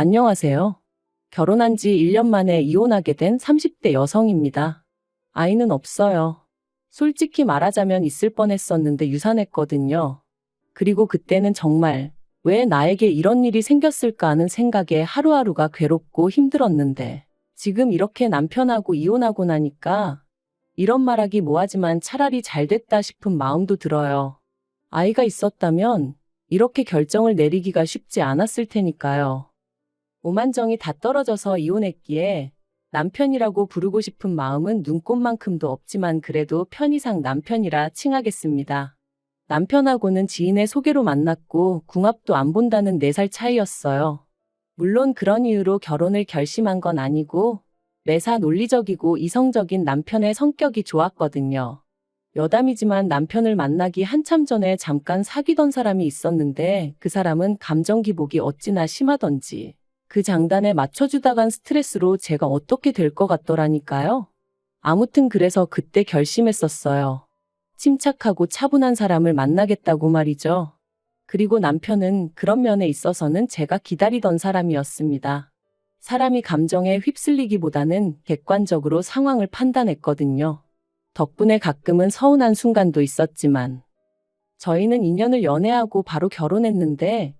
안녕하세요. 결혼한 지 1년 만에 이혼하게 된 30대 여성입니다. 아이는 없어요. 솔직히 말하자면 있을 뻔했었는데 유산했거든요. 그리고 그때는 정말 왜 나에게 이런 일이 생겼을까 하는 생각에 하루하루가 괴롭고 힘들었는데 지금 이렇게 남편하고 이혼하고 나니까 이런 말하기 뭐하지만 차라리 잘 됐다 싶은 마음도 들어요. 아이가 있었다면 이렇게 결정을 내리기가 쉽지 않았을 테니까요. 오만정이 다 떨어져서 이혼했기에 남편이라고 부르고 싶은 마음은 눈꼽만큼도 없지만 그래도 편의상 남편이라 칭하겠습니다. 남편하고는 지인의 소개로 만났고 궁합도 안 본다는 4살 차이였어요. 물론 그런 이유로 결혼을 결심한 건 아니고 매사 논리적이고 이성적인 남편의 성격이 좋았거든요. 여담이지만 남편을 만나기 한참 전에 잠깐 사귀던 사람이 있었는데 그 사람은 감정 기복이 어찌나 심하던지 그 장단에 맞춰주다간 스트레스로 제가 어떻게 될 것 같더라니까요. 아무튼 그래서 그때 결심했었어요. 침착하고 차분한 사람을 만나겠다고 말이죠. 그리고 남편은 그런 면에 있어서는 제가 기다리던 사람이었습니다. 사람이 감정에 휩쓸리기보다는 객관적으로 상황을 판단했거든요. 덕분에 가끔은 서운한 순간도 있었지만 저희는 2년을 연애하고 바로 결혼했는데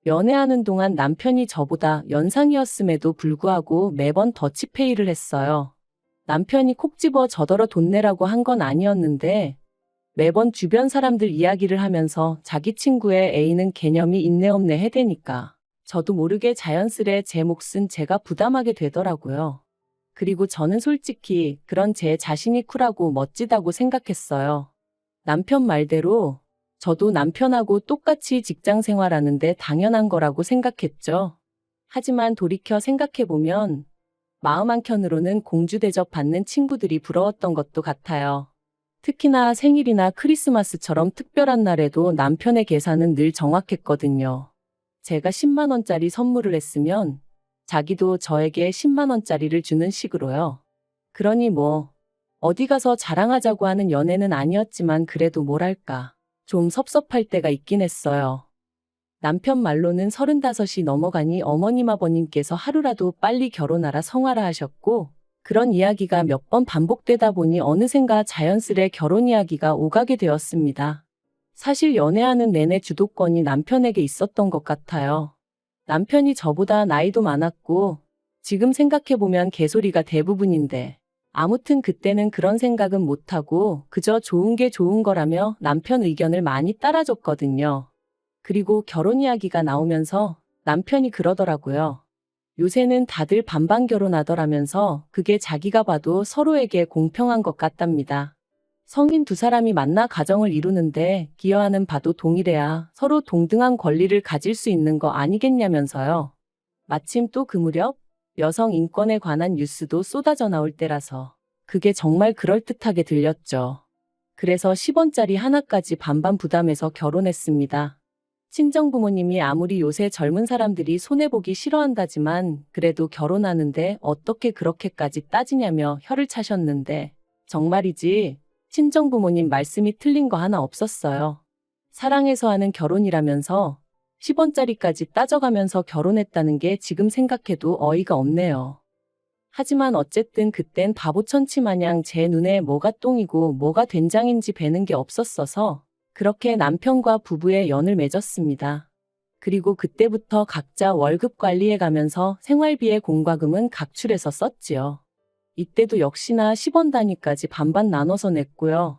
연애하는 동안 남편이 저보다 연상이었음에도 불구하고 매번 더치페이를 했어요. 남편이 콕 집어 저더러 돈 내라고 한 건 아니었는데 매번 주변 사람들 이야기를 하면서 자기 친구의 A는 개념이 있네 없네 해대니까 저도 모르게 자연스레 제 몫은 제가 부담하게 되더라고요. 그리고 저는 솔직히 그런 제 자신이 쿨하고 멋지다고 생각했어요. 남편 말대로 저도 남편하고 똑같이 직장 생활하는데 당연한 거라고 생각했죠. 하지만 돌이켜 생각해보면 마음 한켠으로는 공주 대접 받는 친구들이 부러웠던 것도 같아요. 특히나 생일이나 크리스마스처럼 특별한 날에도 남편의 계산은 늘 정확했거든요. 제가 10만 원짜리 선물을 했으면 자기도 저에게 10만 원짜리를 주는 식으로요. 그러니 뭐 어디 가서 자랑하자고 하는 연애는 아니었지만 그래도 뭐랄까 좀 섭섭할 때가 있긴 했어요. 남편 말로는 35이 넘어가니 어머님 아버님께서 하루라도 빨리 결혼하라 성하라 하셨고 그런 이야기가 몇 번 반복되다 보니 어느샌가 자연스레 결혼 이야기가 오가게 되었습니다. 사실 연애하는 내내 주도권이 남편에게 있었던 것 같아요. 남편이 저보다 나이도 많았고 지금 생각해보면 개소리가 대부분인데 아무튼 그때는 그런 생각은 못하고 그저 좋은 게 좋은 거라며 남편 의견을 많이 따라줬거든요. 그리고 결혼 이야기가 나오면서 남편이 그러더라고요. 요새는 다들 반반 결혼하더라면서 그게 자기가 봐도 서로에게 공평한 것 같답니다. 성인 두 사람이 만나 가정을 이루는데 기여하는 바도 동일해야 서로 동등한 권리를 가질 수 있는 거 아니겠냐면서요. 마침 또 그 무렵 여성 인권에 관한 뉴스도 쏟아져 나올 때라서 그게 정말 그럴듯하게 들렸죠. 그래서 10원짜리 하나까지 반반 부담해서 결혼했습니다. 친정부모님이 아무리 요새 젊은 사람들이 손해보기 싫어한다지만 그래도 결혼하는데 어떻게 그렇게까지 따지냐며 혀를 차셨는데 정말이지 친정부모님 말씀이 틀린 거 하나 없었어요. 사랑해서 하는 결혼이라면서 10원짜리까지 따져가면서 결혼했다는 게 지금 생각해도 어이가 없네요. 하지만 어쨌든 그땐 바보천치 마냥 제 눈에 뭐가 똥이고 뭐가 된장인지 배는 게 없었어서 그렇게 남편과 부부의 연을 맺었습니다. 그리고 그때부터 각자 월급 관리해 가면서 생활비의 공과금은 각출해서 썼지요. 이때도 역시나 10원 단위까지 반반 나눠서 냈고요.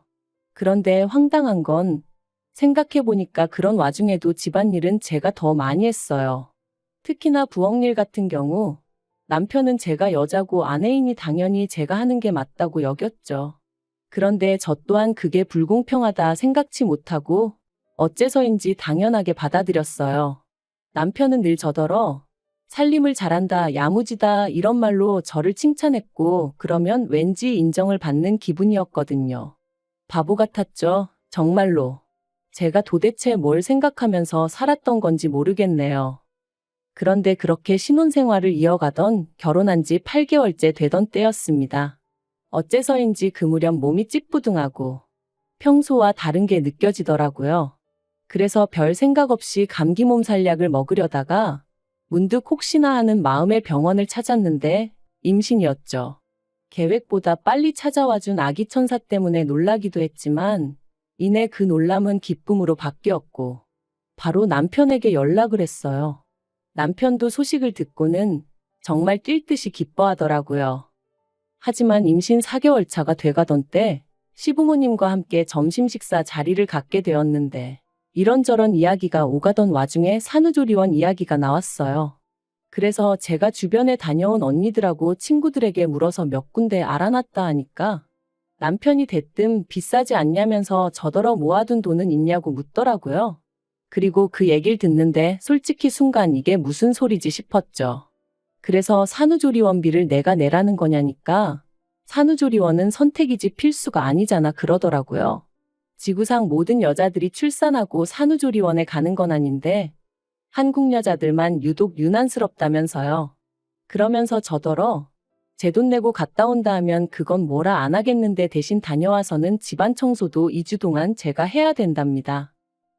그런데 황당한 건 생각해보니까 그런 와중에도 집안일은 제가 더 많이 했어요. 특히나 부엌일 같은 경우 남편은 제가 여자고 아내이니 당연히 제가 하는 게 맞다고 여겼죠. 그런데 저 또한 그게 불공평하다 생각지 못하고 어째서인지 당연하게 받아들였어요. 남편은 늘 저더러 살림을 잘한다, 야무지다 이런 말로 저를 칭찬했고 그러면 왠지 인정을 받는 기분이었거든요. 바보 같았죠, 정말로. 제가 도대체 뭘 생각하면서 살았던 건지 모르겠네요. 그런데 그렇게 신혼생활을 이어가던 결혼한 지 8개월째 되던 때였습니다. 어째서인지 그 무렵 몸이 찌뿌둥하고 평소와 다른 게 느껴지더라고요. 그래서 별 생각 없이 감기 몸살약을 먹으려다가 문득 혹시나 하는 마음에 병원을 찾았는데 임신이었죠. 계획보다 빨리 찾아와준 아기 천사 때문에 놀라기도 했지만 이내 그 놀람은 기쁨으로 바뀌었고 바로 남편에게 연락을 했어요. 남편도 소식을 듣고는 정말 뛸 듯이 기뻐하더라고요. 하지만 임신 4개월 차가 돼가던 때 시부모님과 함께 점심 식사 자리를 갖게 되었는데 이런저런 이야기가 오가던 와중에 산후조리원 이야기가 나왔어요. 그래서 제가 주변에 다녀온 언니들하고 친구들에게 물어서 몇 군데 알아놨다 하니까 남편이 대뜸 비싸지 않냐면서 저더러 모아둔 돈은 있냐고 묻더라고요. 그리고 그 얘기를 듣는데 솔직히 순간 이게 무슨 소리지 싶었죠. 그래서 산후조리원비를 내가 내라는 거냐니까 산후조리원은 선택이지 필수가 아니잖아 그러더라고요. 지구상 모든 여자들이 출산하고 산후조리원에 가는 건 아닌데 한국 여자들만 유독 유난스럽다면서요. 그러면서 저더러 제 돈 내고 갔다 온다 하면 그건 뭐라 안 하겠는데 대신 다녀와서는 집안 청소도 2주 동안 제가 해야 된답니다.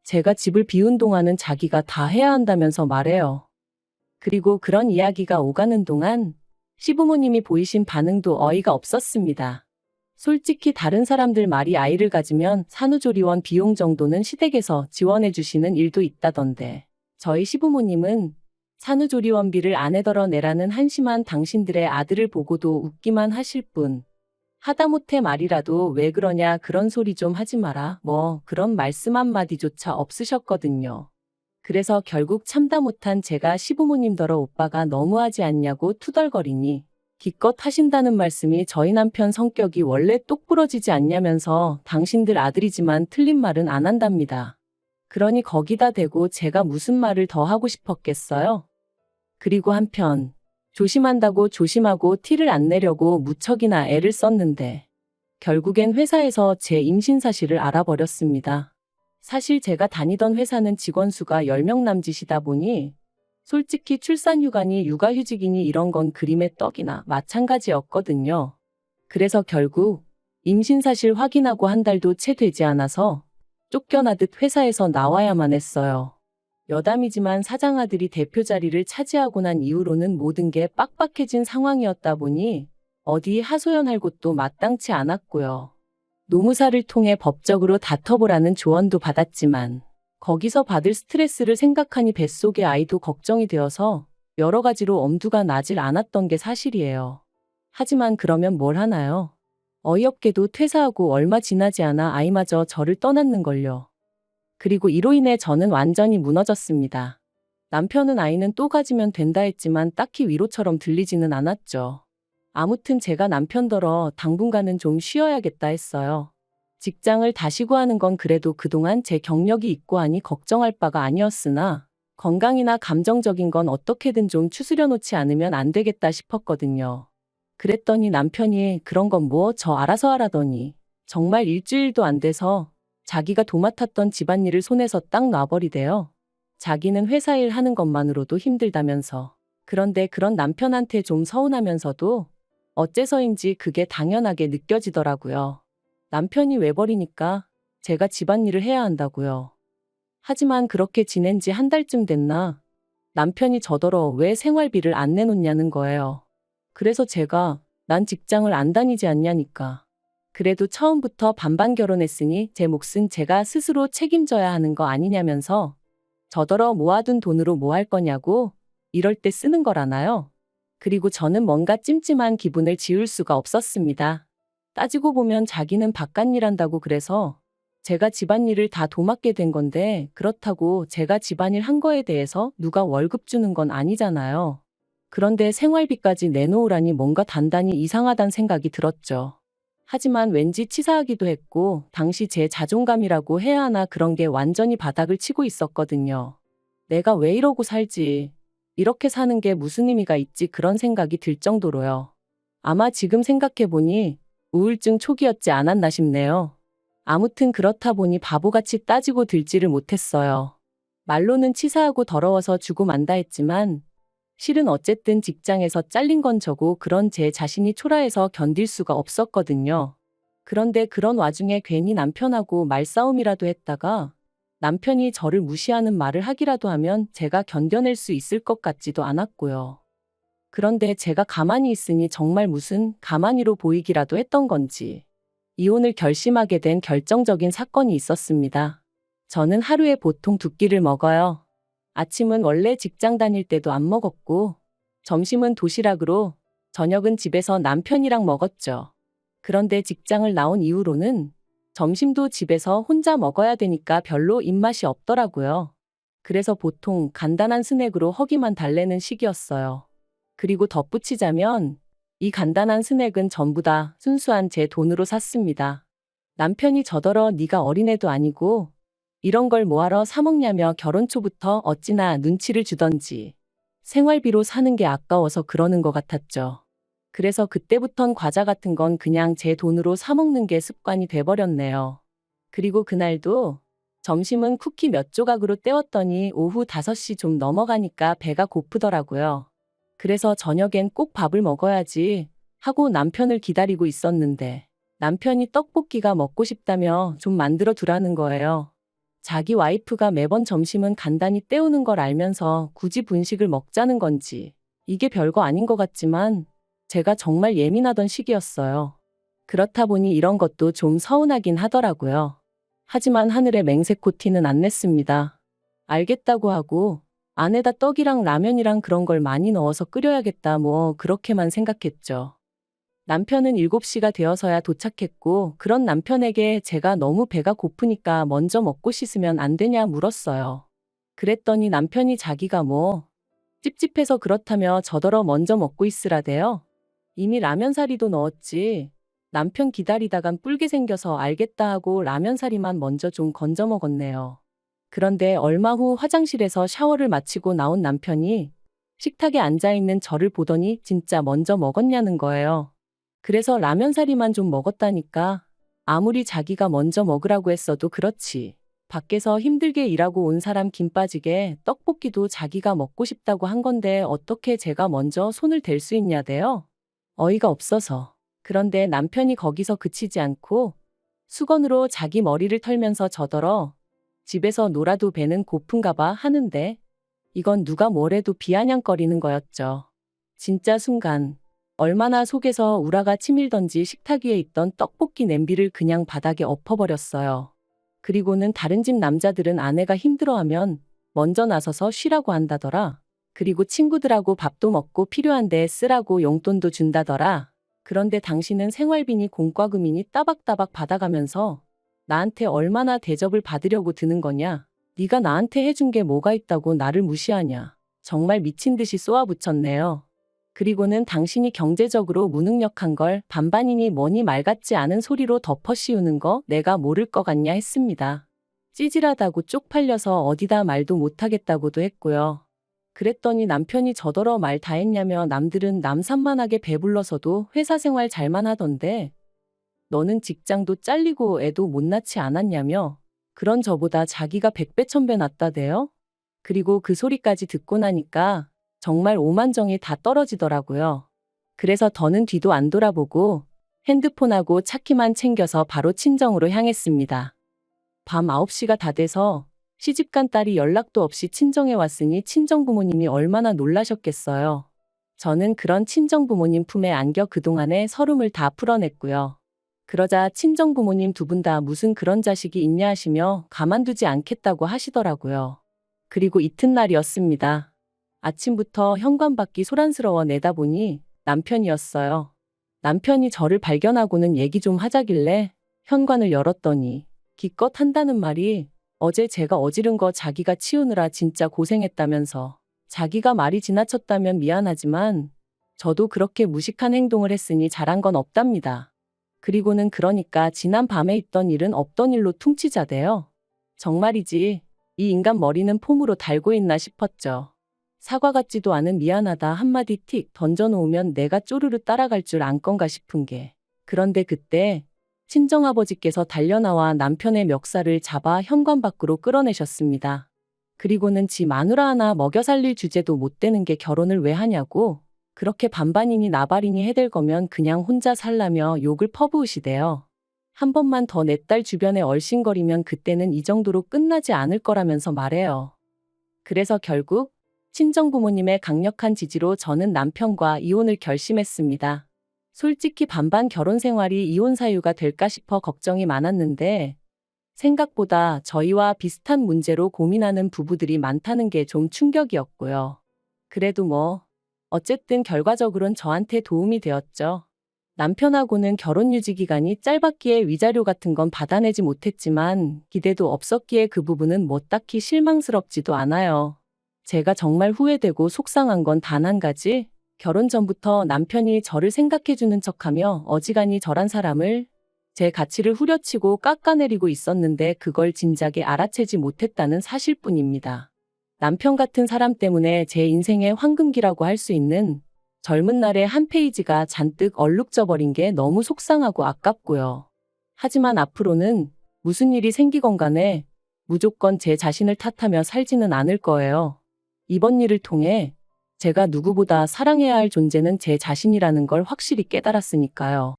제가 집을 비운 동안은 자기가 다 해야 한다면서 말해요. 그리고 그런 이야기가 오가는 동안 시부모님이 보이신 반응도 어이가 없었습니다. 솔직히 다른 사람들 말이 아이를 가지면 산후조리원 비용 정도는 시댁에서 지원해 주시는 일도 있다던데 저희 시부모님은 산후조리원비를 아내더러 내라는 한심한 당신들의 아들을 보고도 웃기만 하실 뿐 하다못해 말이라도 왜 그러냐 그런 소리 좀 하지 마라 뭐 그런 말씀 한마디조차 없으셨거든요. 그래서 결국 참다 못한 제가 시부모님더러 오빠가 너무하지 않냐고 투덜거리니 기껏 하신다는 말씀이 저희 남편 성격이 원래 똑부러지지 않냐면서 당신들 아들이지만 틀린 말은 안 한답니다. 그러니 거기다 대고 제가 무슨 말을 더 하고 싶었겠어요? 그리고 한편 조심한다고 조심하고 티를 안 내려고 무척이나 애를 썼는데 결국엔 회사에서 제 임신 사실을 알아버렸습니다. 사실 제가 다니던 회사는 직원 수가 10명 남짓이다 보니 솔직히 출산휴가니 육아휴직이니 이런 건 그림의 떡이나 마찬가지였거든요. 그래서 결국 임신 사실 확인하고 한 달도 채 되지 않아서 쫓겨나듯 회사에서 나와야만 했어요. 여담이지만 사장아들이 대표 자리를 차지하고 난 이후로는 모든 게 빡빡해진 상황이었다 보니 어디 하소연할 곳도 마땅치 않았고요. 노무사를 통해 법적으로 다퉈보라는 조언도 받았지만 거기서 받을 스트레스를 생각하니 뱃속의 아이도 걱정이 되어서 여러 가지로 엄두가 나질 않았던 게 사실이에요. 하지만 그러면 뭘 하나요? 어이없게도 퇴사하고 얼마 지나지 않아 아이마저 저를 떠났는걸요. 그리고 이로 인해 저는 완전히 무너졌습니다. 남편은 아이는 또 가지면 된다 했지만 딱히 위로처럼 들리지는 않았죠. 아무튼 제가 남편더러 당분간은 좀 쉬어야겠다 했어요. 직장을 다시 구하는 건 그래도 그동안 제 경력이 있고 하니 걱정할 바가 아니었으나 건강이나 감정적인 건 어떻게든 좀 추스려 놓지 않으면 안 되겠다 싶었거든요. 그랬더니 남편이 그런 건 뭐 저 알아서 하라더니 정말 일주일도 안 돼서 자기가 도맡았던 집안일을 손에서 딱 놔버리대요. 자기는 회사 일 하는 것만으로도 힘들다면서. 그런데 그런 남편한테 좀 서운하면서도 어째서인지 그게 당연하게 느껴지더라고요. 남편이 외버리니까 제가 집안일을 해야 한다고요. 하지만 그렇게 지낸 지 한 달쯤 됐나 남편이 저더러 왜 생활비를 안 내놓냐는 거예요. 그래서 제가 난 직장을 안 다니지 않냐니까. 그래도 처음부터 반반 결혼했으니 제 몫은 제가 스스로 책임져야 하는 거 아니냐면서 저더러 모아둔 돈으로 뭐 할 거냐고 이럴 때 쓰는 거라나요? 그리고 저는 뭔가 찜찜한 기분을 지울 수가 없었습니다. 따지고 보면 자기는 바깥일 한다고 그래서 제가 집안일을 다 도맡게 된 건데 그렇다고 제가 집안일 한 거에 대해서 누가 월급 주는 건 아니잖아요. 그런데 생활비까지 내놓으라니 뭔가 단단히 이상하단 생각이 들었죠. 하지만 왠지 치사하기도 했고 당시 제 자존감이라고 해야 하나 그런 게 완전히 바닥을 치고 있었거든요. 내가 왜 이러고 살지? 이렇게 사는 게 무슨 의미가 있지? 그런 생각이 들 정도로요. 아마 지금 생각해보니 우울증 초기였지 않았나 싶네요. 아무튼 그렇다 보니 바보같이 따지고 들지를 못했어요. 말로는 치사하고 더러워서 주고 만다 했지만 실은 어쨌든 직장에서 잘린 건 저고 그런 제 자신이 초라해서 견딜 수가 없었거든요. 그런데 그런 와중에 괜히 남편하고 말싸움이라도 했다가 남편이 저를 무시하는 말을 하기라도 하면 제가 견뎌낼 수 있을 것 같지도 않았고요. 그런데 제가 가만히 있으니 정말 무슨 가만히로 보이기라도 했던 건지 이혼을 결심하게 된 결정적인 사건이 있었습니다. 저는 하루에 보통 2끼를 먹어요. 아침은 원래 직장 다닐 때도 안 먹었고, 점심은 도시락으로, 저녁은 집에서 남편이랑 먹었죠. 그런데 직장을 나온 이후로는 점심도 집에서 혼자 먹어야 되니까 별로 입맛이 없더라고요. 그래서 보통 간단한 스낵으로 허기만 달래는 시기였어요. 그리고 덧붙이자면 이 간단한 스낵은 전부 다 순수한 제 돈으로 샀습니다. 남편이 저더러 네가 어린애도 아니고 이런 걸 뭐하러 사 먹냐며 결혼 초부터 어찌나 눈치를 주던지 생활비로 사는 게 아까워서 그러는 것 같았죠. 그래서 그때부턴 과자 같은 건 그냥 제 돈으로 사 먹는 게 습관이 돼버렸네요. 그리고 그날도 점심은 쿠키 몇 조각으로 때웠더니 오후 5시 좀 넘어가니까 배가 고프더라고요. 그래서 저녁엔 꼭 밥을 먹어야지 하고 남편을 기다리고 있었는데 남편이 떡볶이가 먹고 싶다며 좀 만들어 두라는 거예요. 자기 와이프가 매번 점심은 간단히 때우는 걸 알면서 굳이 분식을 먹자는 건지 이게 별거 아닌 것 같지만 제가 정말 예민하던 시기였어요. 그렇다 보니 이런 것도 좀 서운하긴 하더라고요. 하지만 하늘의 맹세코 티는 안 냈습니다. 알겠다고 하고 안에다 떡이랑 라면이랑 그런 걸 많이 넣어서 끓여야겠다 뭐 그렇게만 생각했죠. 남편은 7시가 되어서야 도착했고 그런 남편에게 제가 너무 배가 고프니까 먼저 먹고 씻으면 안 되냐 물었어요. 그랬더니 남편이 자기가 뭐 찝찝해서 그렇다며 저더러 먼저 먹고 있으라대요. 이미 라면사리도 넣었지. 남편 기다리다간 뿔게 생겨서 알겠다 하고 라면사리만 먼저 좀 건져 먹었네요. 그런데 얼마 후 화장실에서 샤워를 마치고 나온 남편이 식탁에 앉아있는 저를 보더니 진짜 먼저 먹었냐는 거예요. 그래서 라면사리만 좀 먹었다니까. 아무리 자기가 먼저 먹으라고 했어도 그렇지. 밖에서 힘들게 일하고 온 사람 김 빠지게 떡볶이도 자기가 먹고 싶다고 한 건데 어떻게 제가 먼저 손을 댈 수 있냐대요. 어이가 없어서. 그런데 남편이 거기서 그치지 않고 수건으로 자기 머리를 털면서 저더러 집에서 놀아도 배는 고픈가 봐 하는데 이건 누가 뭐래도 비아냥거리는 거였죠. 진짜 순간 얼마나 속에서 우라가 치밀던지 식탁 위에 있던 떡볶이 냄비를 그냥 바닥에 엎어버렸어요. 그리고는 다른 집 남자들은 아내가 힘들어하면 먼저 나서서 쉬라고 한다더라. 그리고 친구들하고 밥도 먹고 필요한데 쓰라고 용돈도 준다더라. 그런데 당신은 생활비니 공과금이니 따박따박 받아가면서 나한테 얼마나 대접을 받으려고 드는 거냐? 네가 나한테 해준 게 뭐가 있다고 나를 무시하냐? 정말 미친 듯이 쏘아붙였네요. 그리고는 당신이 경제적으로 무능력한 걸 반반이니 뭐니 말 같지 않은 소리로 덮어 씌우는 거 내가 모를 것 같냐 했습니다. 찌질하다고 쪽팔려서 어디다 말도 못하겠다고도 했고요. 그랬더니 남편이 저더러 말 다 했냐며 남들은 남산만하게 배불러서도 회사 생활 잘만 하던데 너는 직장도 잘리고 애도 못 낳지 않았냐며 그런 저보다 자기가 100배 1000배 낫다대요? 그리고 그 소리까지 듣고 나니까 정말 오만정이 다 떨어지더라고요. 그래서 더는 뒤도 안 돌아보고 핸드폰하고 차키만 챙겨서 바로 친정으로 향했습니다. 밤 9시가 다 돼서 시집간 딸이 연락도 없이 친정에 왔으니 친정 부모님이 얼마나 놀라셨겠어요. 저는 그런 친정 부모님 품에 안겨 그동안의 서름을 다 풀어냈고요. 그러자 친정 부모님 2분 다 무슨 그런 자식이 있냐 하시며 가만두지 않겠다고 하시더라고요. 그리고 이튿날이었습니다. 아침부터 현관밖이 소란스러워 내다보니 남편이었어요. 남편이 저를 발견하고는 얘기 좀 하자길래 현관을 열었더니 기껏 한다는 말이 어제 제가 어지른 거 자기가 치우느라 진짜 고생했다면서 자기가 말이 지나쳤다면 미안하지만 저도 그렇게 무식한 행동을 했으니 잘한 건 없답니다. 그리고는 그러니까 지난 밤에 있던 일은 없던 일로 퉁치자대요. 정말이지 이 인간 머리는 폼으로 달고 있나 싶었죠. 사과 같지도 않은 미안하다 한마디 틱 던져놓으면 내가 쪼르르 따라갈 줄 안 건가 싶은 게. 그런데 그때 친정아버지께서 달려나와 남편의 멱살을 잡아 현관 밖으로 끌어내셨습니다. 그리고는 지 마누라 하나 먹여 살릴 주제도 못 되는 게 결혼을 왜 하냐고 그렇게 반반이니 나발이니 해댈 거면 그냥 혼자 살라며 욕을 퍼부으시대요. 한 번만 더 내 딸 주변에 얼씬거리면 그때는 이 정도로 끝나지 않을 거라면서 말해요. 그래서 결국 친정부모님의 강력한 지지로 저는 남편과 이혼을 결심했습니다. 솔직히 반반 결혼 생활이 이혼 사유가 될까 싶어 걱정이 많았는데 생각보다 저희와 비슷한 문제로 고민하는 부부들이 많다는 게 좀 충격이었고요. 그래도 어쨌든 결과적으로는 저한테 도움이 되었죠. 남편하고는 결혼 유지 기간이 짧았기에 위자료 같은 건 받아내지 못했지만 기대도 없었기에 그 부분은 딱히 실망스럽지도 않아요. 제가 정말 후회되고 속상한 건 단 한 가지, 결혼 전부터 남편이 저를 생각해주는 척하며 어지간히 저란 사람을 제 가치를 후려치고 깎아내리고 있었는데 그걸 진작에 알아채지 못했다는 사실뿐입니다. 남편 같은 사람 때문에 제 인생의 황금기라고 할 수 있는 젊은 날의 한 페이지가 잔뜩 얼룩져 버린 게 너무 속상하고 아깝고요. 하지만 앞으로는 무슨 일이 생기건 간에 무조건 제 자신을 탓하며 살지는 않을 거예요. 이번 일을 통해 제가 누구보다 사랑해야 할 존재는 제 자신이라는 걸 확실히 깨달았으니까요.